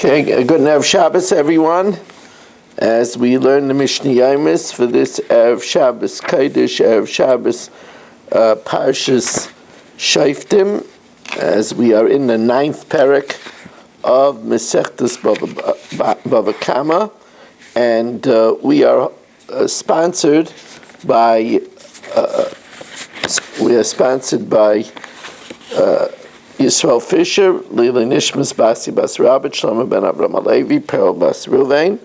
Okay, good Erev Shabbos, everyone. As we learn the Mishna Yomis for this Erev Shabbos Kodesh, Erev Shabbos Parshas Shoftim, as we are in the 9th parak of Masechtas Bava Kama, and we are sponsored by Yisrael Fisher, Lila Nishmas Basi Bas Rabbi, Shlomo Ben Avram Alevi, Perel Bas Ruvain.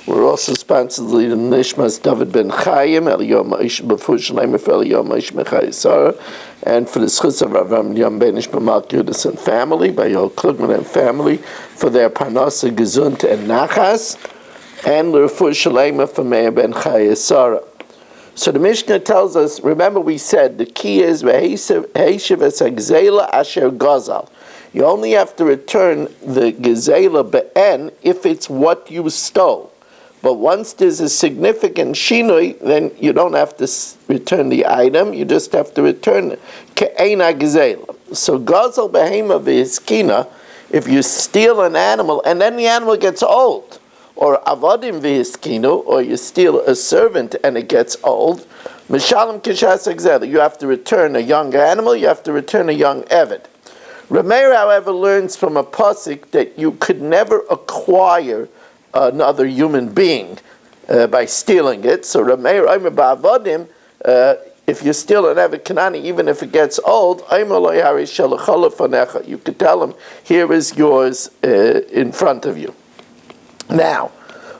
We're also sponsored Lila Nishmas David Ben Chaim, Eliyom Aish B'Fush Shalem for Eliyom Aish Mechai Sarah, and for the Schus of Avram Yom Benish B'Malk Yudis and family, by Yoel Klugman and family, for their Parnasa Gezunt and Nachas, and L'Refush Shalem for Meir Ben Chai Sarah. So the Mishnah tells us, remember we said the key is Heishiv es Gzela Asher Gazal. You only have to return the Gezela Be'en if it's what you stole. But once there's a significant Shinui, then you don't have to return the item, you just have to return Ke'ena Gezela. So Gazal Behema V'Hiskina, if you steal an animal and then the animal gets old, or avodim v'hiskinu, or you steal a servant and it gets old, mishalem kishas egzela, you have to return a young animal, you have to return a young eved. Rameir, however, learns from a pasuk that you could never acquire another human being by stealing it. So Rameir, Omer ba'avodim, if you steal an eved kanani, even if it gets old, you could tell him, here is yours in front of you. Now,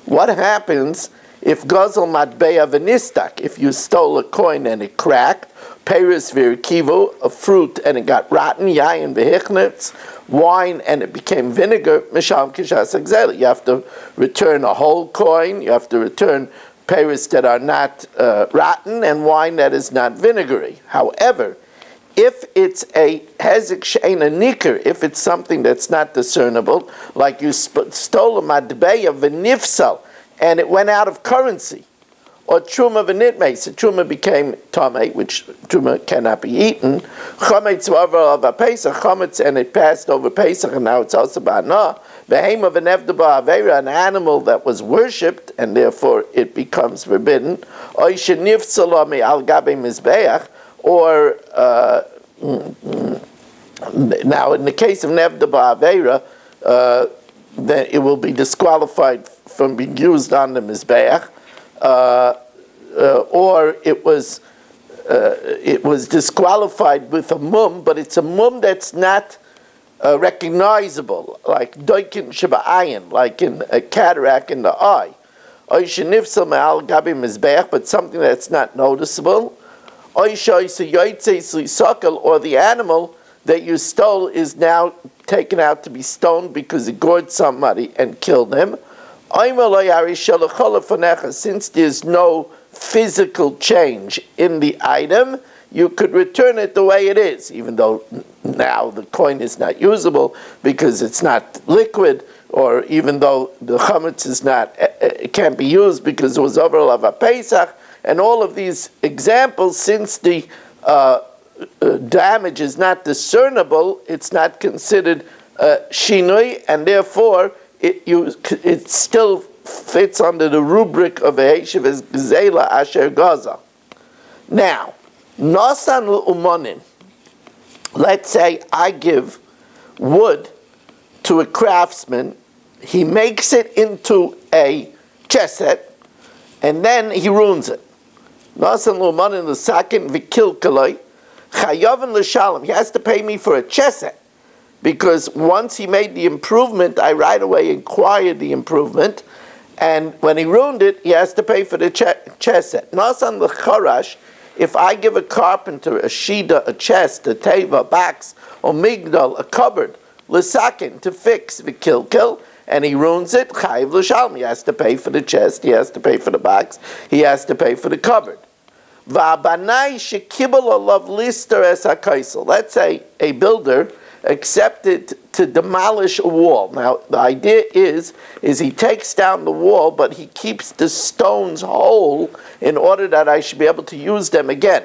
what happens if Gazel Matbeya Venistak, if you stole a coin and it cracked, Peris Virkivo, a fruit and it got rotten, Yayin Vehichnitz, wine and it became vinegar, Misham Kishas Exel. You have to return a whole coin, you have to return Peris that are not rotten and wine that is not vinegary. However, if it's a hezek she'ena nikar, if it's something that's not discernible, like you stole a madbeya v'nifsal, and it went out of currency, or truma v'nitmeis, the truma became tamei, which truma cannot be eaten, chametz v'avar of a pesach, chametz, and it passed over pesach, and now it's also ba'ana, v'hema v'nevda ba'avera, an animal that was worshipped, and therefore it becomes forbidden, or shenifsal al gabe mizbeach, or now in the case of Nevda Ba'avera, then it will be disqualified from being used on the Mizbeach, or it was disqualified with a mum, but it's a mum that's not recognizable, like doikin sheba'ayin, like in a cataract in the eye. Or shenifsal me'al gabi Mizbeach, but something that's not noticeable. Or the animal that you stole is now taken out to be stoned because it gored somebody and killed him. Since there's no physical change in the item, you could return it the way it is, even though now the coin is not usable because it's not liquid, or even though the chametz is not, it can't be used because it was over a Pesach. And all of these examples, since the damage is not discernible, it's not considered shinui, and therefore it still fits under the rubric of a Heishiv as Gzela Asher Gaza. Now, Nasan Umanin, let's say I give wood to a craftsman, he makes it into a chess set, and then he ruins it. Nasan Lumanin the second vikilkaloi chayavin l'shalom. He has to pay me for a chess set, because once he made the improvement, I right away acquired the improvement, and when he ruined it, he has to pay for the chess set. Nasan l'charash. If I give a carpenter a shida, a chest, a teva, a box, or migdal, a cupboard, l'sakin, to fix vikilkal, and he ruins it, chayiv l'shalom. He has to pay for the chest, he has to pay for the box, he has to pay for the cupboard. Va'abanai shekibel alav lister es hakaisel. Let's say a builder accepted to demolish a wall. Now, the idea is he takes down the wall, but he keeps the stones whole in order that I should be able to use them again.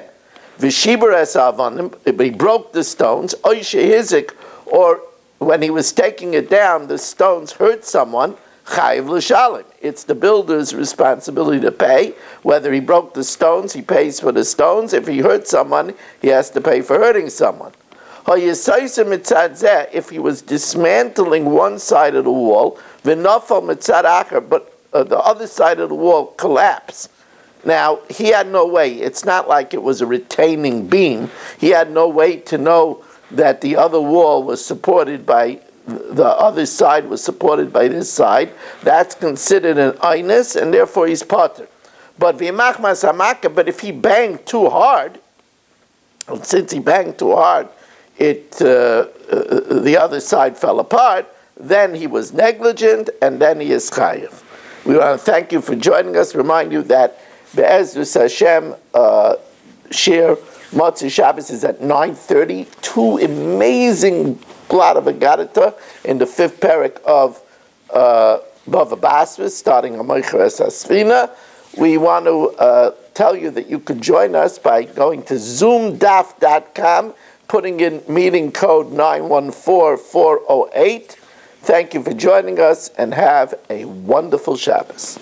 V'shiber es avanim, but he broke the stones, oy shehizik, or when he was taking it down, the stones hurt someone, chayiv l'shalim. It's the builder's responsibility to pay. Whether he broke the stones, he pays for the stones. If he hurt someone, he has to pay for hurting someone. If he was dismantling one side of the wall, but the other side of the wall collapsed. Now, he had no way. It's not like it was a retaining beam. He had no way to know that the other wall was supported by, the other side was supported by this side. That's considered an einus, and therefore he's potter. But if he banged too hard, and since he banged too hard, the other side fell apart, then he was negligent, and then he is chayiv. We want to thank you for joining us. Remind you that Be'ezus Hashem share Motzei Shabbos is at 9:30. Two amazing blot of Agadita in the 5th parak of Bava Basra, starting on Moicher Es Asfina. We want to tell you that you could join us by going to zoomdaf.com, putting in meeting code 914408. Thank you for joining us, and have a wonderful Shabbos.